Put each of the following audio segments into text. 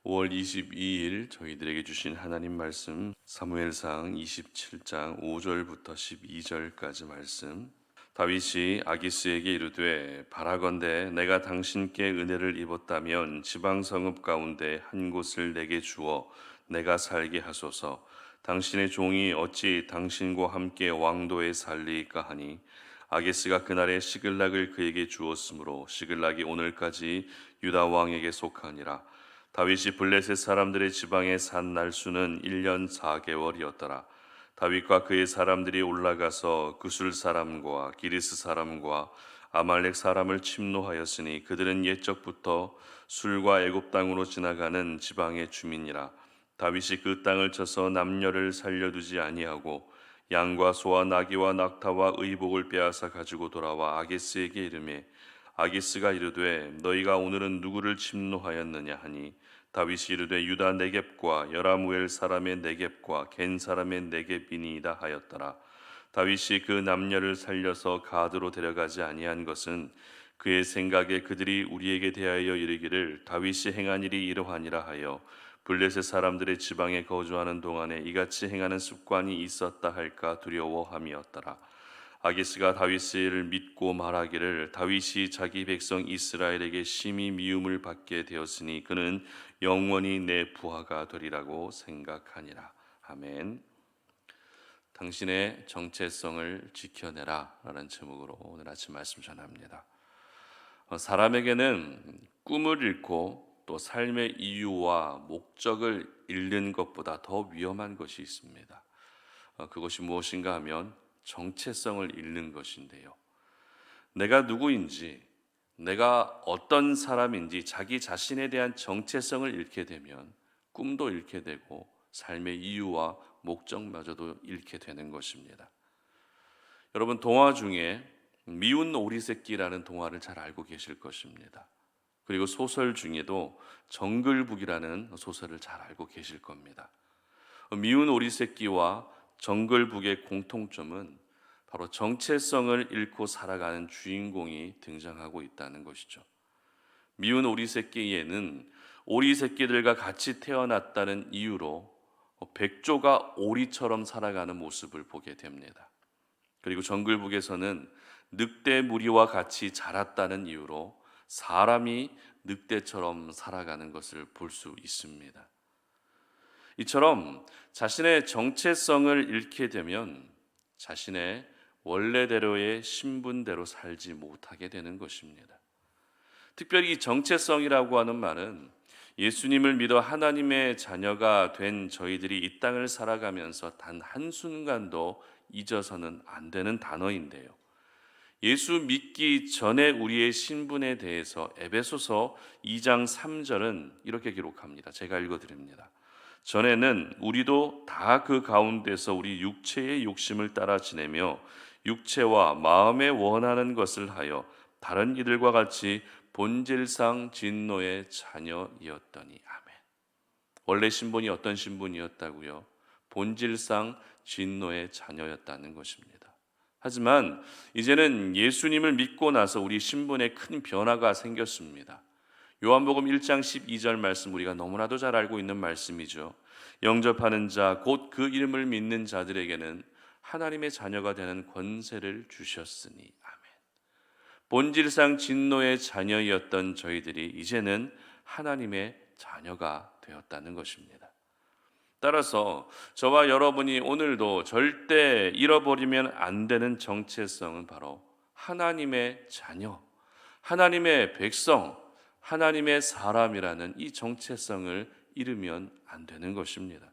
5월 22일 저희들에게 주신 하나님 말씀 사무엘상 27장 5절부터 12절까지 말씀. 다윗이 아기스에게 이르되 바라건대 내가 당신께 은혜를 입었다면 지방 성읍 가운데 한 곳을 내게 주어 내가 살게 하소서. 당신의 종이 어찌 당신과 함께 왕도에 살리이까 하니 아기스가 그날에 시글락을 그에게 주었으므로 시글락이 오늘까지 유다 왕에게 속하니라. 다윗이 블레셋 사람들의 지방에 산 날수는 1년 4개월이었더라. 다윗과 그의 사람들이 올라가서 구술 사람과 기리스 사람과 아말렉 사람을 침노하였으니 그들은 옛적부터 술과 애굽 땅으로 지나가는 지방의 주민이라. 다윗이 그 땅을 쳐서 남녀를 살려두지 아니하고 양과 소와 나귀와 낙타와 의복을 빼앗아 가지고 돌아와 아기스에게 이르매 아기스가 이르되 너희가 오늘은 누구를 침노하였느냐 하니 다윗이 이르되 유다 네겝과 여라무엘 사람의 네겝과 겐 사람의 네겝이니이다 하였더라. 다윗이 그 남녀를 살려서 가드로 데려가지 아니한 것은 그의 생각에 그들이 우리에게 대하여 이르기를 다윗이 행한 일이 이러하니라 하여 블레셋 사람들의 지방에 거주하는 동안에 이같이 행하는 습관이 있었다 할까 두려워함이었더라. 아기스가 다윗을 믿고 말하기를 다윗이 자기 백성 이스라엘에게 심히 미움을 받게 되었으니 그는 영원히 내 부하가 되리라고 생각하니라. 아멘. 당신의 정체성을 지켜내라 라는 제목으로 오늘 아침 말씀 전합니다. 사람에게는 꿈을 잃고 또 삶의 이유와 목적을 잃는 것보다 더 위험한 것이 있습니다. 그것이 무엇인가 하면 정체성을 잃는 것인데요. 내가 누구인지, 내가 어떤 사람인지 자기 자신에 대한 정체성을 잃게 되면 꿈도 잃게 되고 삶의 이유와 목적마저도 잃게 되는 것입니다. 여러분, 동화 중에 미운 오리새끼라는 동화를 잘 알고 계실 것입니다. 그리고 소설 중에도 정글북이라는 소설을 잘 알고 계실 겁니다. 미운 오리새끼와 정글북의 공통점은 바로 정체성을 잃고 살아가는 주인공이 등장하고 있다는 것이죠. 미운 오리새끼에는 오리새끼들과 같이 태어났다는 이유로 백조가 오리처럼 살아가는 모습을 보게 됩니다. 그리고 정글북에서는 늑대 무리와 같이 자랐다는 이유로 사람이 늑대처럼 살아가는 것을 볼 수 있습니다. 이처럼 자신의 정체성을 잃게 되면 자신의 원래대로의 신분대로 살지 못하게 되는 것입니다. 특별히 이 정체성이라고 하는 말은 예수님을 믿어 하나님의 자녀가 된 저희들이 이 땅을 살아가면서 단 한순간도 잊어서는 안 되는 단어인데요. 예수 믿기 전에 우리의 신분에 대해서 에베소서 2장 3절은 이렇게 기록합니다. 제가 읽어드립니다. 전에는 우리도 다 그 가운데서 우리 육체의 욕심을 따라 지내며 육체와 마음에 원하는 것을 하여 다른 이들과 같이 본질상 진노의 자녀이었더니. 아멘. 원래 신분이 어떤 신분이었다고요? 본질상 진노의 자녀였다는 것입니다. 하지만 이제는 예수님을 믿고 나서 우리 신분에 큰 변화가 생겼습니다. 요한복음 1장 12절 말씀, 우리가 너무나도 잘 알고 있는 말씀이죠. 영접하는 자 곧 그 이름을 믿는 자들에게는 하나님의 자녀가 되는 권세를 주셨으니. 아멘. 본질상 진노의 자녀였던 저희들이 이제는 하나님의 자녀가 되었다는 것입니다. 따라서 저와 여러분이 오늘도 절대 잃어버리면 안 되는 정체성은 바로 하나님의 자녀, 하나님의 백성, 하나님의 사람이라는 이 정체성을 잃으면 안 되는 것입니다.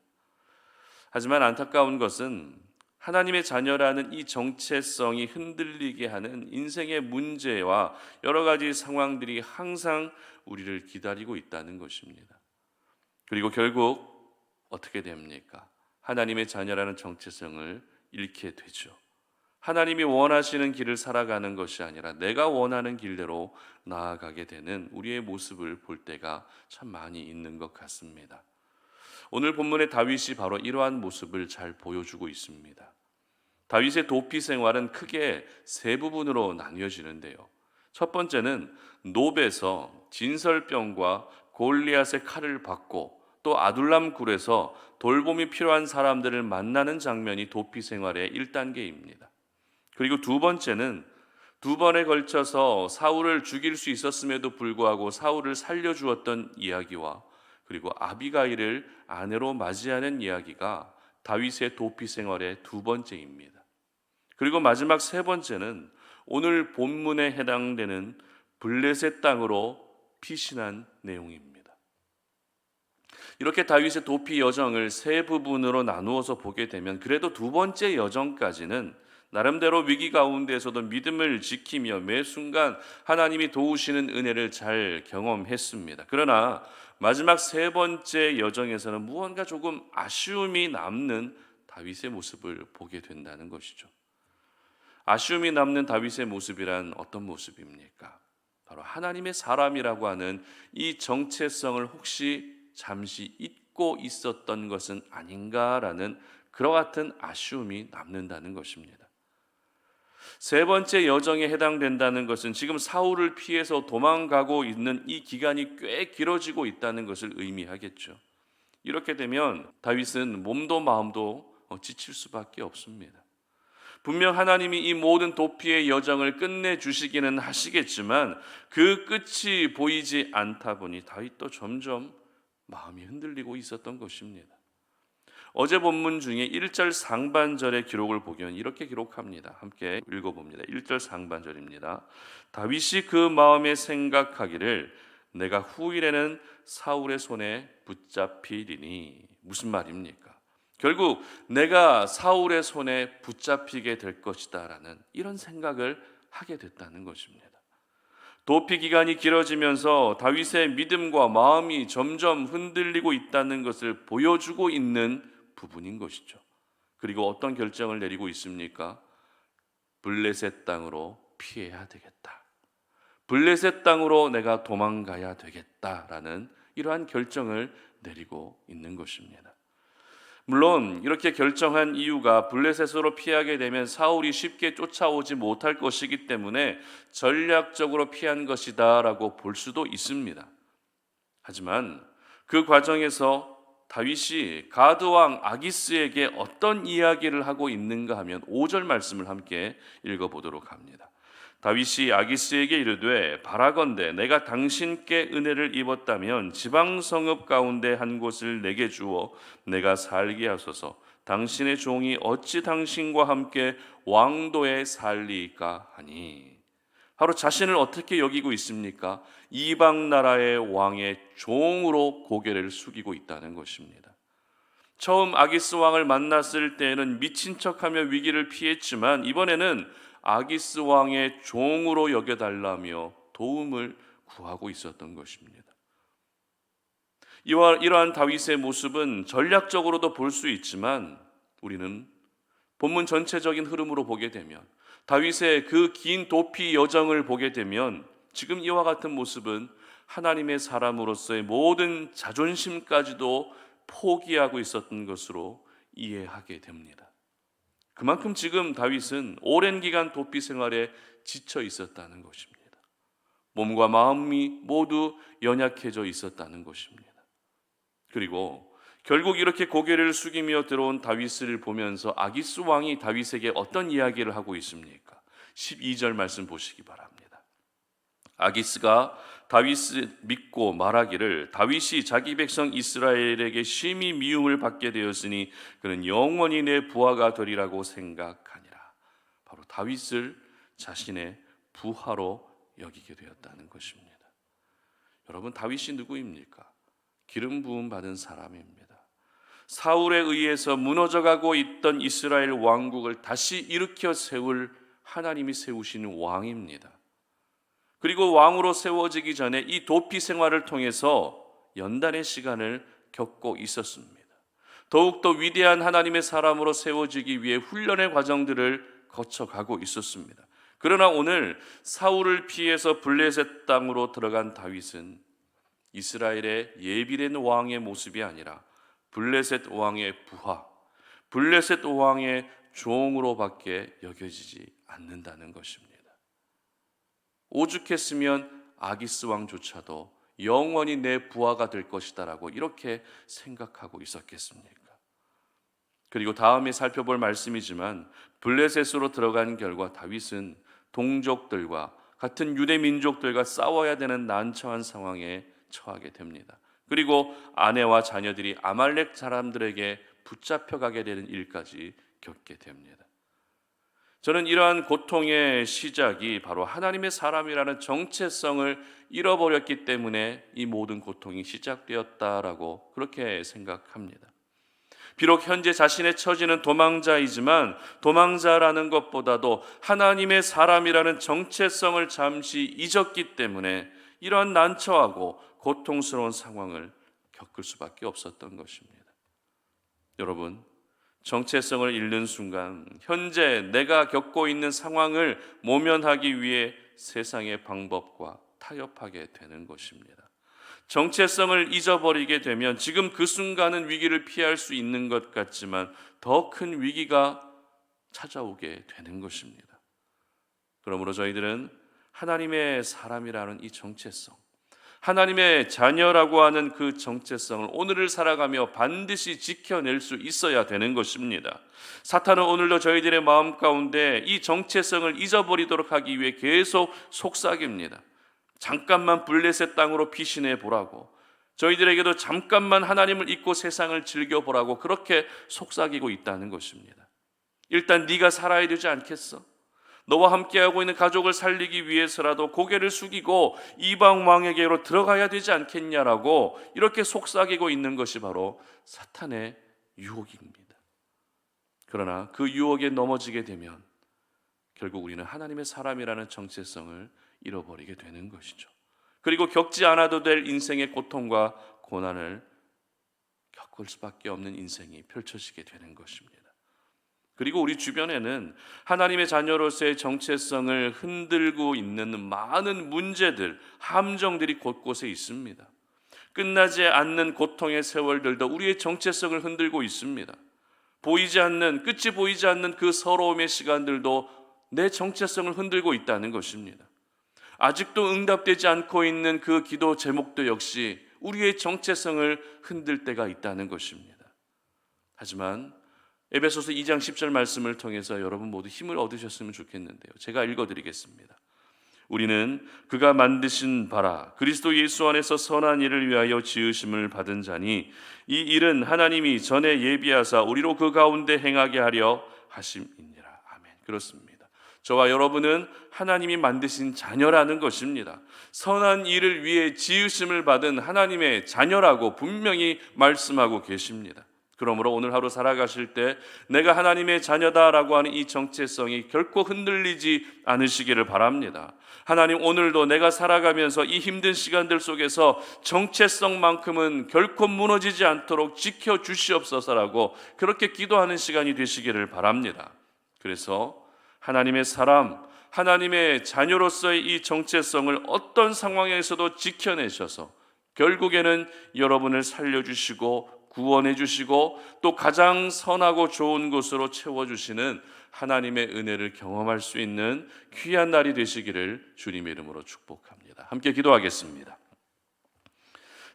하지만 안타까운 것은 하나님의 자녀라는 이 정체성이 흔들리게 하는 인생의 문제와 여러 가지 상황들이 항상 우리를 기다리고 있다는 것입니다. 그리고 결국 어떻게 됩니까? 하나님의 자녀라는 정체성을 잃게 되죠. 하나님이 원하시는 길을 살아가는 것이 아니라 내가 원하는 길대로 나아가게 되는 우리의 모습을 볼 때가 참 많이 있는 것 같습니다. 오늘 본문의 다윗이 바로 이러한 모습을 잘 보여주고 있습니다. 다윗의 도피 생활은 크게 세 부분으로 나뉘어지는데요. 첫 번째는 노베에서 진설병과 골리앗의 칼을 받고 또 아둘람 굴에서 돌봄이 필요한 사람들을 만나는 장면이 도피 생활의 1단계입니다. 그리고 두 번째는 두 번에 걸쳐서 사울을 죽일 수 있었음에도 불구하고 사울을 살려주었던 이야기와 그리고 아비가일을 아내로 맞이하는 이야기가 다윗의 도피 생활의 두 번째입니다. 그리고 마지막 세 번째는 오늘 본문에 해당되는 블레셋 땅으로 피신한 내용입니다. 이렇게 다윗의 도피 여정을 세 부분으로 나누어서 보게 되면 그래도 두 번째 여정까지는 나름대로 위기 가운데에서도 믿음을 지키며 매 순간 하나님이 도우시는 은혜를 잘 경험했습니다. 그러나 마지막 세 번째 여정에서는 무언가 조금 아쉬움이 남는 다윗의 모습을 보게 된다는 것이죠. 아쉬움이 남는 다윗의 모습이란 어떤 모습입니까? 바로 하나님의 사람이라고 하는 이 정체성을 혹시 잠시 잊고 있었던 것은 아닌가라는 그와 같은 아쉬움이 남는다는 것입니다. 세 번째 여정에 해당된다는 것은 지금 사울을 피해서 도망가고 있는 이 기간이 꽤 길어지고 있다는 것을 의미하겠죠. 이렇게 되면 다윗은 몸도 마음도 지칠 수밖에 없습니다. 분명 하나님이 이 모든 도피의 여정을 끝내주시기는 하시겠지만 그 끝이 보이지 않다 보니 다윗도 점점 마음이 흔들리고 있었던 것입니다. 어제 본문 중에 1절 상반절의 기록을 보면 이렇게 기록합니다. 함께 읽어봅니다. 1절 상반절입니다. 다윗이 그 마음에 생각하기를 내가 후일에는 사울의 손에 붙잡히리니. 무슨 말입니까? 결국 내가 사울의 손에 붙잡히게 될 것이다 라는 이런 생각을 하게 됐다는 것입니다. 도피 기간이 길어지면서 다윗의 믿음과 마음이 점점 흔들리고 있다는 것을 보여주고 있는 부분인 것이죠. 그리고 어떤 결정을 내리고 있습니까? 블레셋 땅으로 피해야 되겠다. 블레셋 땅으로 내가 도망가야 되겠다라는 이러한 결정을 내리고 있는 것입니다. 물론 이렇게 결정한 이유가 블레셋으로 피하게 되면 사울이 쉽게 쫓아오지 못할 것이기 때문에 전략적으로 피한 것이다라고 볼 수도 있습니다. 하지만 그 과정에서 다윗이 가드 왕 아기스에게 어떤 이야기를 하고 있는가 하면 5절 말씀을 함께 읽어보도록 합니다. 다윗이 아기스에게 이르되 바라건대 내가 당신께 은혜를 입었다면 지방 성읍 가운데 한 곳을 내게 주어 내가 살게 하소서. 당신의 종이 어찌 당신과 함께 왕도에 살리까 하니. 바로 자신을 어떻게 여기고 있습니까? 이방 나라의 왕의 종으로 고개를 숙이고 있다는 것입니다. 처음 아기스 왕을 만났을 때에는 미친 척하며 위기를 피했지만 이번에는 아기스 왕의 종으로 여겨달라며 도움을 구하고 있었던 것입니다. 이러한 다윗의 모습은 전략적으로도 볼 수 있지만 우리는 본문 전체적인 흐름으로 보게 되면 다윗의 그 긴 도피 여정을 보게 되면 지금 이와 같은 모습은 하나님의 사람으로서의 모든 자존심까지도 포기하고 있었던 것으로 이해하게 됩니다. 그만큼 지금 다윗은 오랜 기간 도피 생활에 지쳐 있었다는 것입니다. 몸과 마음이 모두 연약해져 있었다는 것입니다. 그리고 결국 이렇게 고개를 숙이며 들어온 다윗을 보면서 아기스 왕이 다윗에게 어떤 이야기를 하고 있습니까? 12절 말씀 보시기 바랍니다. 아기스가 다윗을 믿고 말하기를 다윗이 자기 백성 이스라엘에게 심히 미움을 받게 되었으니 그는 영원히 내 부하가 되리라고 생각하니라. 바로 다윗을 자신의 부하로 여기게 되었다는 것입니다. 여러분, 다윗이 누구입니까? 기름 부음 받은 사람입니다. 사울에 의해서 무너져가고 있던 이스라엘 왕국을 다시 일으켜 세울 하나님이 세우시는 왕입니다. 그리고 왕으로 세워지기 전에 이 도피 생활을 통해서 연단의 시간을 겪고 있었습니다. 더욱더 위대한 하나님의 사람으로 세워지기 위해 훈련의 과정들을 거쳐가고 있었습니다. 그러나 오늘 사울을 피해서 블레셋 땅으로 들어간 다윗은 이스라엘의 예비된 왕의 모습이 아니라 블레셋 왕의 부하, 블레셋 왕의 종으로밖에 여겨지지 않는다는 것입니다. 오죽했으면 아기스 왕조차도 영원히 내 부하가 될 것이다라고 이렇게 생각하고 있었겠습니까? 그리고 다음에 살펴볼 말씀이지만 블레셋으로 들어간 결과 다윗은 동족들과 같은 유대 민족들과 싸워야 되는 난처한 상황에 처하게 됩니다. 그리고 아내와 자녀들이 아말렉 사람들에게 붙잡혀가게 되는 일까지 겪게 됩니다. 저는 이러한 고통의 시작이 바로 하나님의 사람이라는 정체성을 잃어버렸기 때문에 이 모든 고통이 시작되었다라고 그렇게 생각합니다. 비록 현재 자신의 처지는 도망자이지만 도망자라는 것보다도 하나님의 사람이라는 정체성을 잠시 잊었기 때문에 이러한 난처하고 고통스러운 상황을 겪을 수밖에 없었던 것입니다. 여러분, 정체성을 잃는 순간 현재 내가 겪고 있는 상황을 모면하기 위해 세상의 방법과 타협하게 되는 것입니다. 정체성을 잊어버리게 되면 지금 그 순간은 위기를 피할 수 있는 것 같지만 더 큰 위기가 찾아오게 되는 것입니다. 그러므로 저희들은 하나님의 사람이라는 이 정체성, 하나님의 자녀라고 하는 그 정체성을 오늘을 살아가며 반드시 지켜낼 수 있어야 되는 것입니다. 사탄은 오늘도 저희들의 마음 가운데 이 정체성을 잊어버리도록 하기 위해 계속 속삭입니다. 잠깐만 블레셋 땅으로 피신해 보라고, 저희들에게도 잠깐만 하나님을 잊고 세상을 즐겨보라고 그렇게 속삭이고 있다는 것입니다. 일단 네가 살아야 되지 않겠어? 너와 함께하고 있는 가족을 살리기 위해서라도 고개를 숙이고 이방 왕에게로 들어가야 되지 않겠냐라고 이렇게 속삭이고 있는 것이 바로 사탄의 유혹입니다. 그러나 그 유혹에 넘어지게 되면 결국 우리는 하나님의 사람이라는 정체성을 잃어버리게 되는 것이죠. 그리고 겪지 않아도 될 인생의 고통과 고난을 겪을 수밖에 없는 인생이 펼쳐지게 되는 것입니다. 그리고 우리 주변에는 하나님의 자녀로서의 정체성을 흔들고 있는 많은 문제들, 함정들이 곳곳에 있습니다. 끝나지 않는 고통의 세월들도 우리의 정체성을 흔들고 있습니다. 끝이 보이지 않는 그 서러움의 시간들도 내 정체성을 흔들고 있다는 것입니다. 아직도 응답되지 않고 있는 그 기도 제목도 역시 우리의 정체성을 흔들 때가 있다는 것입니다. 하지만 에베소서 2장 10절 말씀을 통해서 여러분 모두 힘을 얻으셨으면 좋겠는데요. 제가 읽어드리겠습니다. 우리는 그가 만드신 바라 그리스도 예수 안에서 선한 일을 위하여 지으심을 받은 자니 이 일은 하나님이 전에 예비하사 우리로 그 가운데 행하게 하려 하심이니라. 아멘. 그렇습니다. 저와 여러분은 하나님이 만드신 자녀라는 것입니다. 선한 일을 위해 지으심을 받은 하나님의 자녀라고 분명히 말씀하고 계십니다. 그러므로 오늘 하루 살아가실 때 내가 하나님의 자녀다라고 하는 이 정체성이 결코 흔들리지 않으시기를 바랍니다. 하나님, 오늘도 내가 살아가면서 이 힘든 시간들 속에서 정체성만큼은 결코 무너지지 않도록 지켜주시옵소서라고 그렇게 기도하는 시간이 되시기를 바랍니다. 그래서 하나님의 사람, 하나님의 자녀로서의 이 정체성을 어떤 상황에서도 지켜내셔서 결국에는 여러분을 살려주시고 구원해 주시고 또 가장 선하고 좋은 곳으로 채워주시는 하나님의 은혜를 경험할 수 있는 귀한 날이 되시기를 주님의 이름으로 축복합니다. 함께 기도하겠습니다.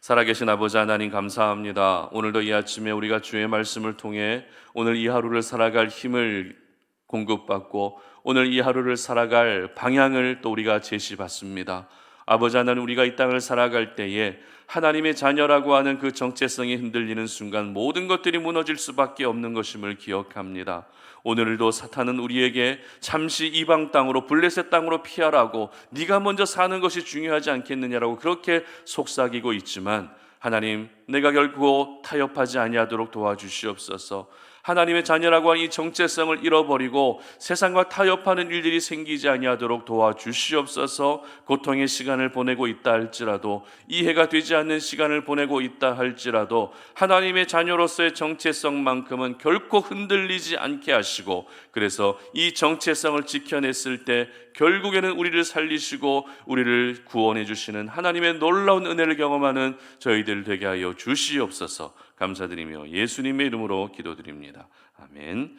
살아계신 아버지 하나님, 감사합니다. 오늘도 이 아침에 우리가 주의 말씀을 통해 오늘 이 하루를 살아갈 힘을 공급받고 오늘 이 하루를 살아갈 방향을 또 우리가 제시받습니다. 아버지 하나님, 우리가 이 땅을 살아갈 때에 하나님의 자녀라고 하는 그 정체성이 흔들리는 순간 모든 것들이 무너질 수밖에 없는 것임을 기억합니다. 오늘도 사탄은 우리에게 잠시 이방 땅으로 블레셋 땅으로 피하라고, 네가 먼저 사는 것이 중요하지 않겠느냐라고 그렇게 속삭이고 있지만 하나님, 내가 결코 타협하지 아니하도록 도와주시옵소서. 하나님의 자녀라고 하는 이 정체성을 잃어버리고 세상과 타협하는 일들이 생기지 아니하도록 도와주시옵소서. 고통의 시간을 보내고 있다 할지라도, 이해가 되지 않는 시간을 보내고 있다 할지라도 하나님의 자녀로서의 정체성만큼은 결코 흔들리지 않게 하시고, 그래서 이 정체성을 지켜냈을 때 결국에는 우리를 살리시고 우리를 구원해 주시는 하나님의 놀라운 은혜를 경험하는 저희들 되게 하여 주시옵소서. 감사드리며 예수님의 이름으로 기도드립니다. 아멘.